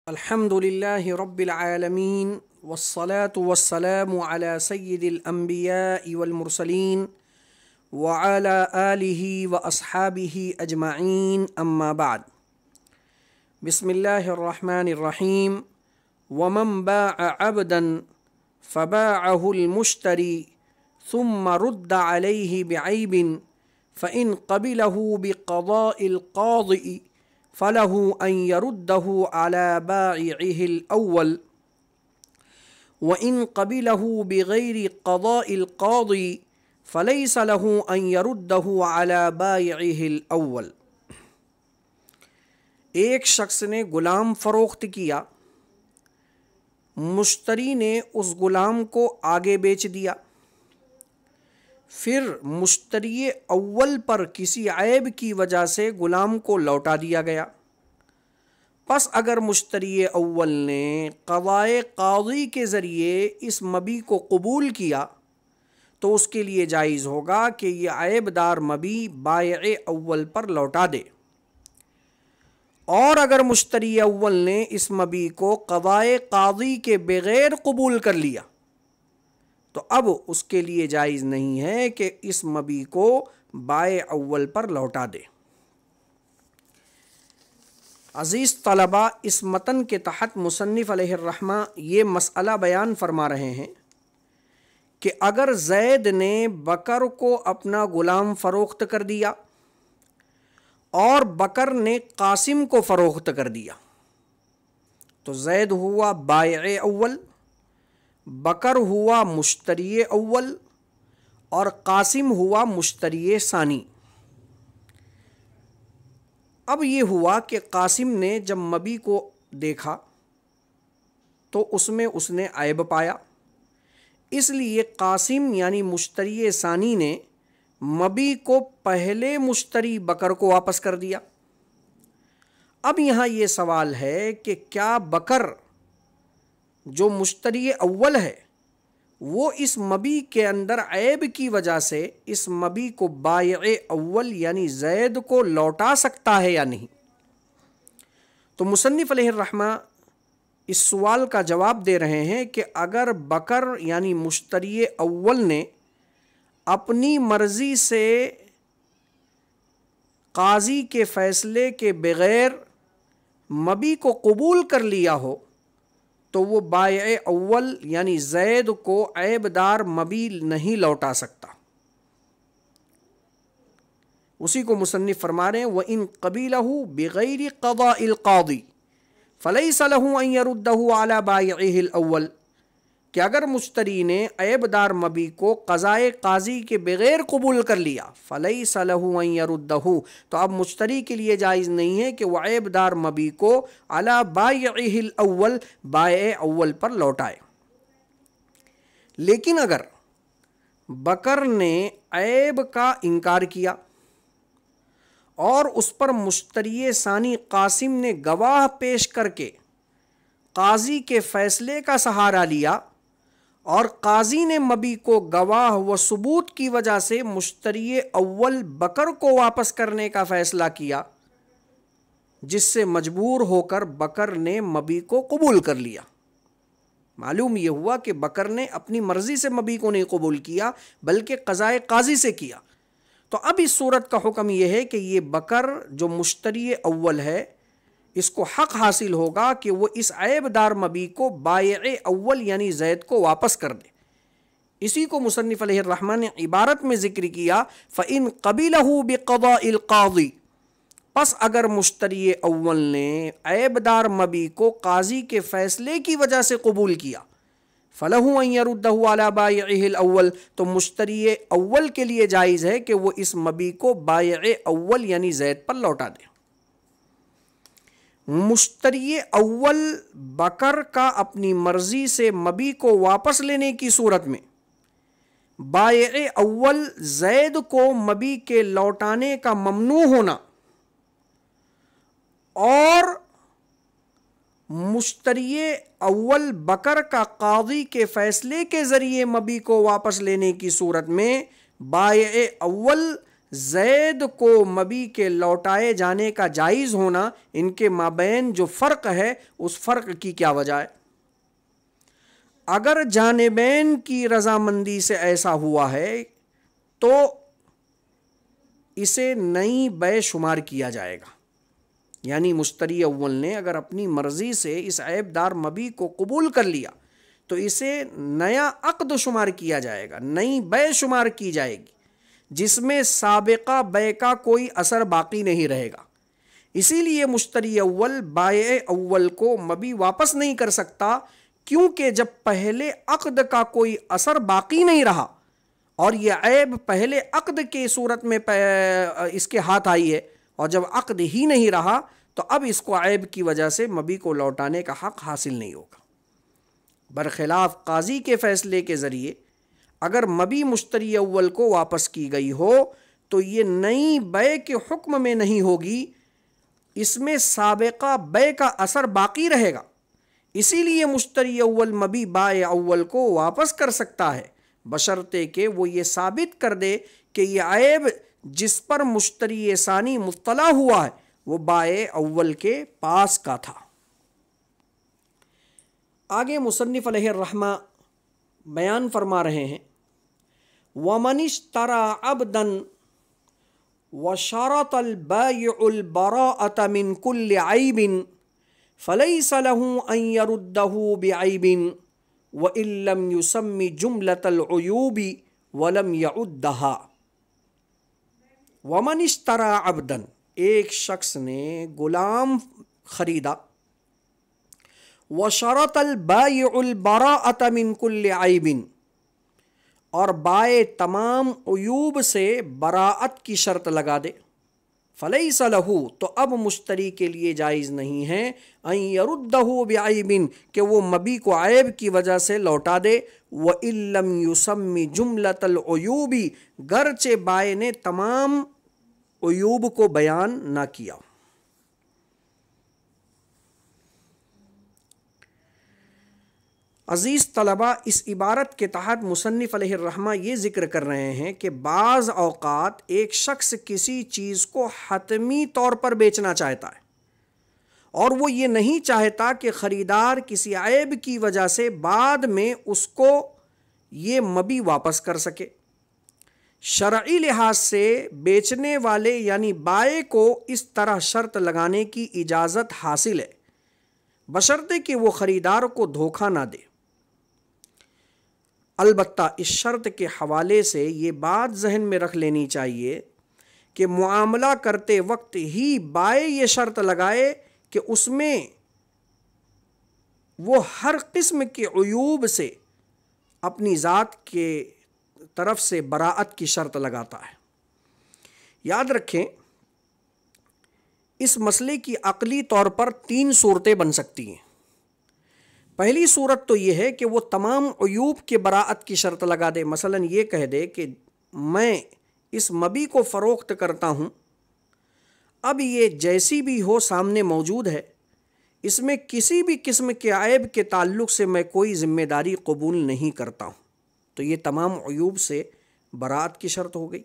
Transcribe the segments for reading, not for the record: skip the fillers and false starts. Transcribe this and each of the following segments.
الحمدللہ رب العالمین والصلاة والسلام علی سید الانبیاء والمرسلین وعلی آلہ واصحابہ اجمعین اما بعد بسم اللہ الرحمن الرحیم ومن باع عبدا فباعه المشتری ثم رد علیہ بعیب فإن قبله بقضاء القاضی فله أن يرده على بائعه الأول وإن قبله بغير قضاء القاضي فليس له أن يرده على بائعه الأول۔ ایک شخص نے غلام فروخت کیا، مشتری نے اس غلام کو آگے بیچ دیا، پھر مشتری اول پر کسی عیب کی وجہ سے غلام کو لوٹا دیا گیا۔ پس اگر مشتری اول نے قضائے قاضی کے ذریعے اس مبیع کو قبول کیا تو اس کے لیے جائز ہوگا کہ یہ عیب دار مبیع بائع اول پر لوٹا دے، اور اگر مشتری اول نے اس مبیع کو قضائے قاضی کے بغیر قبول کر لیا تو اب اس کے لیے جائز نہیں ہے کہ اس مبیع کو بائع اول پر لوٹا دے۔ عزیز طلباء، اس متن کے تحت مصنف علیہ الرحمہ یہ مسئلہ بیان فرما رہے ہیں کہ اگر زید نے بکر کو اپنا غلام فروخت کر دیا اور بکر نے قاسم کو فروخت کر دیا تو زید ہوا بائع اول، بکر ہوا مشتری اول اور قاسم ہوا مشتری ثانی۔ اب یہ ہوا کہ قاسم نے جب مبیع کو دیکھا تو اس میں اس نے عیب پایا، اس لیے قاسم یعنی مشتری ثانی نے مبیع کو پہلے مشتری بکر کو واپس کر دیا۔ اب یہاں یہ سوال ہے کہ کیا بکر جو مشتری اول ہے وہ اس مبیع کے اندر عیب کی وجہ سے اس مبیع کو بائع اول یعنی زید کو لوٹا سکتا ہے یا نہیں؟ تو مصنف علیہ الرحمہ اس سوال کا جواب دے رہے ہیں کہ اگر بکر یعنی مشتری اول نے اپنی مرضی سے قاضی کے فیصلے کے بغیر مبیع کو قبول کر لیا ہو تو وہ بائع اول یعنی زید کو عیب دار مبیع نہیں لوٹا سکتا۔ اسی کو مصنف فرما رہے ہیں وَإِن قَبِلَهُ بِغَيْرِ قَضَاءِ الْقَاضِي فَلَيْسَ لَهُ أَن يَرُدَّهُ عَلَى بَائِعِهِ الْأَوَّلِ، کہ اگر مشتری نے عیب دار مبیع کو قضائے قاضی کے بغیر قبول کر لیا فَلَيْسَ لَهُ أَن يَرُدَّهُ، تو اب مشتری کے لیے جائز نہیں ہے کہ وہ عیب دار مبیع کو عَلَى بَائِعِهِ الْأَوَّلِ بائع اول پر لوٹائے۔ لیکن اگر بکر نے عیب کا انکار کیا اور اس پر مشتری ثانی قاسم نے گواہ پیش کر کے قاضی کے فیصلے کا سہارا لیا اور قاضی نے مبیع کو گواہ و ثبوت کی وجہ سے مشتری اول بکر کو واپس کرنے کا فیصلہ کیا، جس سے مجبور ہو کر بکر نے مبیع کو قبول کر لیا۔ معلوم یہ ہوا کہ بکر نے اپنی مرضی سے مبیع کو نہیں قبول کیا بلکہ قضائے قاضی سے کیا۔ تو اب اس صورت کا حکم یہ ہے کہ یہ بکر جو مشتری اول ہے اس کو حق حاصل ہوگا کہ وہ اس عیب دار مبیع کو بائع اول یعنی زید کو واپس کر دے۔ اسی کو مصنف علیہ الرحمہ نے عبارت میں ذکر کیا فَإِن قَبِلَهُ بِقَضَاءِ الْقَاضِي، پس اگر مشتری اول نے عیب دار مبیع کو قاضی کے فیصلے کی وجہ سے قبول کیا فَلَهُ أَن يَرُدَّهُ عَلَى بَائِعِهِ الْأَوَّلِ، تو مشتری اول کے لیے جائز ہے کہ وہ اس مبیع کو بائع اول یعنی زید پر لوٹا دے۔ مشتری اول بکر کا اپنی مرضی سے مبیع کو واپس لینے کی صورت میں بائع اول زید کو مبیع کے لوٹانے کا ممنوع ہونا اور مشتری اول بکر کا قاضی کے فیصلے کے ذریعے مبی کو واپس لینے کی صورت میں بائع اول زید کو مبی کے لوٹائے جانے کا جائز ہونا، ان کے مابین جو فرق ہے اس فرق کی کیا وجہ ہے؟ اگر جانبین کی رضامندی سے ایسا ہوا ہے تو اسے نئی بیع شمار کیا جائے گا، یعنی مشتری اول نے اگر اپنی مرضی سے اس عیب دار مبی کو قبول کر لیا تو اسے نیا عقد شمار کیا جائے گا، نئی بیع شمار کی جائے گی جس میں سابقہ بیع کا کوئی اثر باقی نہیں رہے گا۔ اسی لیے مشتری اول بائع اول کو مبی واپس نہیں کر سکتا، کیونکہ جب پہلے عقد کا کوئی اثر باقی نہیں رہا اور یہ عیب پہلے عقد کی صورت میں اس کے ہاتھ آئی ہے، اور جب عقد ہی نہیں رہا تو اب اس کو عیب کی وجہ سے مبی کو لوٹانے کا حق حاصل نہیں ہوگا۔ برخلاف قاضی کے فیصلے کے ذریعے اگر مبی مشتری اول کو واپس کی گئی ہو تو یہ نئی بیع کے حکم میں نہیں ہوگی، اس میں سابقہ بیع کا اثر باقی رہے گا۔ اسی لیے مشتری اول مبی بائع اول کو واپس کر سکتا ہے، بشرطے کہ وہ یہ ثابت کر دے کہ یہ عیب جس پر مشتری ثانی مطلع ہوا ہے وہ بائع اول کے پاس کا تھا۔ آگے مصنف علیہ الرحمہ بیان فرما رہے ہیں، وَمَنِ اشْتَرَى عَبْدًا وَشَرَطَ الْبَائِعُ الْبَرَاءَةَ مِنْ كُلِّ عَيْبٍ فَلَيْسَ لَهُ أَنْ يَرُدَّهُ بِعَيْبٍ وَإِنْ لَمْ يُسَمِّ جُمْلَةَ الْعُيُوبِ وَلَمْ يَعُدَّهَا۔ وَمَنِ اشْتَرَى عَبْدًا، ایک شخص نے غلام خریدا، وَشَرَطَ الْبَائِعُ الْبَرَاءَةَ مِنْ كُلِّ عَيْبٍ، اور بائع تمام عیوب سے براءت کی شرط لگا دے، فَلَيْسَ لَهُ، تو اب مشتری کے لیے جائز نہیں ہے، أَن يَرُدَّهُ بِعَيْبٍ، کہ وہ مبی کو عیب کی وجہ سے لوٹا دے، وَإِن لَمْ يُسَمِّ جُمْلَةَ الْعُيُوبِ، گرچہ بائع نے تمام عیوب کو بیان نہ کیا۔ عزیز طلبہ، اس عبارت کے تحت مصنف علیہ الرحمہ یہ ذکر کر رہے ہیں کہ بعض اوقات ایک شخص کسی چیز کو حتمی طور پر بیچنا چاہتا ہے اور وہ یہ نہیں چاہتا کہ خریدار کسی عیب کی وجہ سے بعد میں اس کو یہ مبی واپس کر سکے۔ شرعی لحاظ سے بیچنے والے یعنی بائع کو اس طرح شرط لگانے کی اجازت حاصل ہے، بشرطے کہ وہ خریدار کو دھوکہ نہ دے۔ البتہ اس شرط کے حوالے سے یہ بات ذہن میں رکھ لینی چاہیے کہ معاملہ کرتے وقت ہی بائع یہ شرط لگائے کہ اس میں وہ ہر قسم کے عیوب سے اپنی ذات کے طرف سے براءت کی شرط لگاتا ہے۔ یاد رکھیں، اس مسئلے کی عقلی طور پر 3 صورتیں بن سکتی ہیں۔ پہلی صورت تو یہ ہے کہ وہ تمام عیوب کے براءت کی شرط لگا دے، مثلا یہ کہہ دے کہ میں اس مبی کو فروخت کرتا ہوں، اب یہ جیسی بھی ہو سامنے موجود ہے، اس میں کسی بھی قسم کے عیب کے تعلق سے میں کوئی ذمہ داری قبول نہیں کرتا ہوں، تو یہ تمام عیوب سے براءت کی شرط ہو گئی۔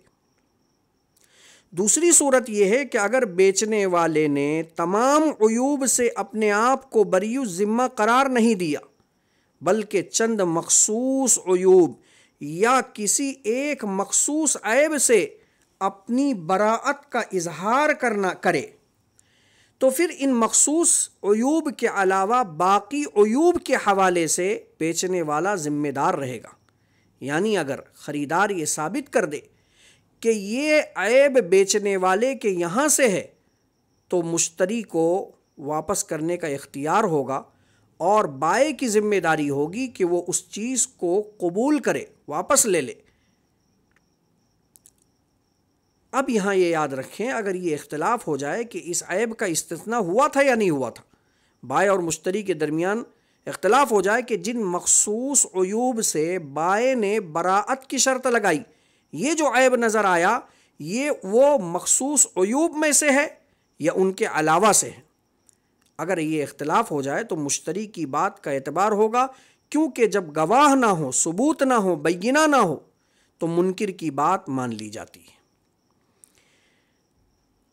دوسری صورت یہ ہے کہ اگر بیچنے والے نے تمام عیوب سے اپنے آپ کو بری الذمہ قرار نہیں دیا، بلکہ چند مخصوص عیوب یا کسی ایک مخصوص عیب سے اپنی براءت کا اظہار کرے، تو پھر ان مخصوص عیوب کے علاوہ باقی عیوب کے حوالے سے بیچنے والا ذمہ دار رہے گا۔ یعنی اگر خریدار یہ ثابت کر دے کہ یہ عیب بیچنے والے کے یہاں سے ہے تو مشتری کو واپس کرنے کا اختیار ہوگا، اور بائع کی ذمہ داری ہوگی کہ وہ اس چیز کو قبول کرے، واپس لے لے۔ اب یہاں یہ یاد رکھیں، اگر یہ اختلاف ہو جائے کہ اس عیب کا استثناء ہوا تھا یا نہیں ہوا تھا، بائع اور مشتری کے درمیان اختلاف ہو جائے کہ جن مخصوص عیوب سے بائع نے براءت کی شرط لگائی، یہ جو عیب نظر آیا یہ وہ مخصوص عیوب میں سے ہے یا ان کے علاوہ سے ہے۔ اگر یہ اختلاف ہو جائے تو مشتری کی بات کا اعتبار ہوگا، کیونکہ جب گواہ نہ ہو، ثبوت نہ ہو، بینہ نہ ہو تو منکر کی بات مان لی جاتی ہے۔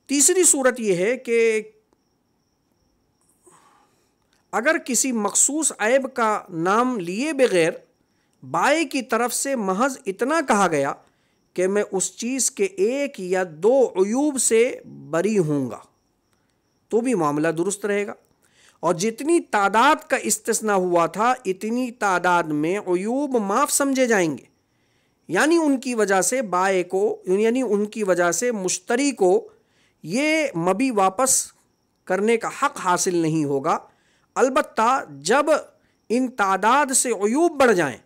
تیسری صورت یہ ہے کہ اگر کسی مخصوص عیب کا نام لیے بغیر بائیں کی طرف سے محض اتنا کہا گیا کہ میں اس چیز کے ایک یا دو عیوب سے بری ہوں گا، تو بھی معاملہ درست رہے گا، اور جتنی تعداد کا استثناء ہوا تھا اتنی تعداد میں عیوب معاف سمجھے جائیں گے، یعنی ان کی وجہ سے بائیں کو، یعنی ان کی وجہ سے مشتری کو یہ مبی واپس کرنے کا حق حاصل نہیں ہوگا۔ البتہ جب ان تعداد سے عیوب بڑھ جائیں،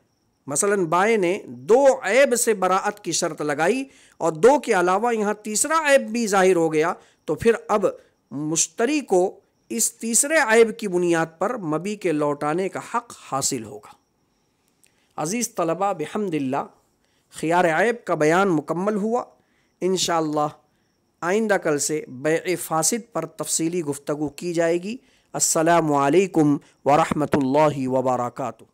مثلا بائیں نے 2 عیب سے براعت کی شرط لگائی اور 2 کے علاوہ یہاں تیسرا عیب بھی ظاہر ہو گیا، تو پھر اب مشتری کو اس تیسرے عیب کی بنیاد پر مبی کے لوٹانے کا حق حاصل ہوگا۔ عزیز طلبہ، بحمد اللہ خیار عیب کا بیان مکمل ہوا۔ انشاءاللہ آئندہ کل سے بیع فاسد پر تفصیلی گفتگو کی جائے گی۔ السلام علیکم ورحمۃ اللہ وبرکاتہ۔